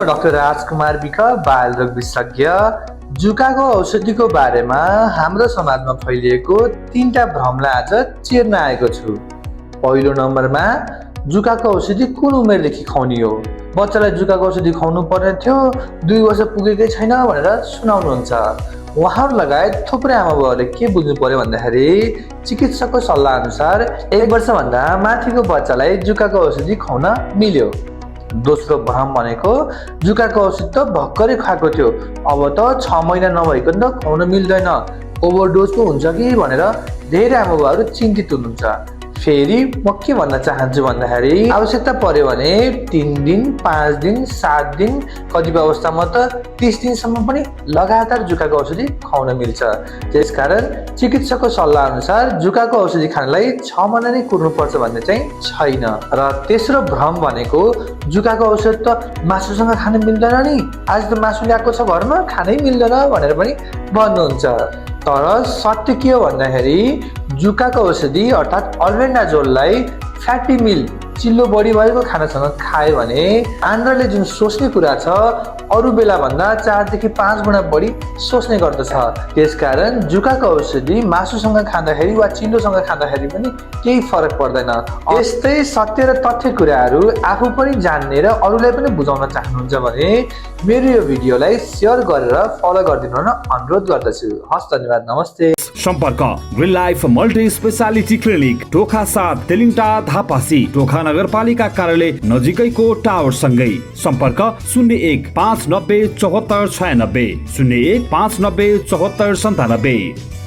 Doctor राजकुमार week बाल रोग विशेषज्ञ। जुकाको औषधिको बारेमा हाम्रो समाजमा फैलिएको 3टा भ्रमलाई आज चेर्न आएको छु। पहिलो नम्बरमा जुकाको औषधि कुन उमेरदेखि खुवाउने हो? बच्चालाई जुकाको औषधि खुवाउनु पर्ने थियो, 2 वर्ष पुगेकै छैन भनेर सुनाउनुहुन्छ। उहाँहरू लगायत थुप्रै आमाबाउहरूले के बुझ्नु पर्यो भन्दाखेरि चिकित्सकको सल्लाह अनुसार 1 वर्षभन्दा माथिको बच्चालाई जुकाको औषधि खुवाउन मिल्यो। दोस्रो भ्रम भनेको जुकाको औषधि त भर्खरै खाएको थियो, अब त 6 महिना नभइकन त खुवाउन मिल्दैन, ओभरडोज पो हुन्छ कि भनेर धेरै आमाबाउहरू चिन्तित हुनुहुन्छ। फेरि म के भन्न चाहन्छु भन्दाखेरि आवश्यकता पर्यो भने 3 दिन, 5 दिन, 7 दिन, कतिपय अवस्थामा त 30 दिनसम्म पनि लगातार जुकाको औषधि खुवाउन मिल्छ। त्यसकारण चिकित्सकको सल्लाह अनुसार जुकाको औषधि खानलाई 6 महिना नै कुर्नुपर्छ भन्ने चाहिँ छैन। र तेस्रो भ्रम भनेको जुकाको औषध त मासुसँग खान मिल्दैन नि, आज त मासु ल्याएको छ घरमा खानै मिल्दैन भनेर पनि भन्नुहुन्छ। तर सत्य के हो भन्दाखेरि जुकाको औषधि अर्थात् अल्बेन्डाजोललाई फ्याटी मिल चिल्लो बढी भएको खानासँग खायो भने आन्द्राले जुन सोच्ने कुरा छ अरू बेला भन्दा 4 देखि 5 गुणा बढी सोच्ने गर्दछ। त्यसकारण जुकाको औषधि मासुसँग खाँदाखेरि वा चिल्लोसँग खाँदाखेरि पनि केही फरक पर्दैन। यस्तै सत्य र तथ्य कुराहरू आफू पनि जान्ने र अरूलाई पनि बुझाउन चाहनुहुन्छ भने मेरो यो भिडियोलाई सेयर गरेर फलो गरिदिनु हुन अनुरोध गर्दछु। हस्, धन्यवाद, नमस्ते। सम्पर्क green life multi speciality clinic, Tokha 7 तेलिङटा धापासी, टोखा नगरपालिका कार्यालय नजिकैको टावर सँगै। सम्पर्क 01 590 74 96, 01 590 74 97।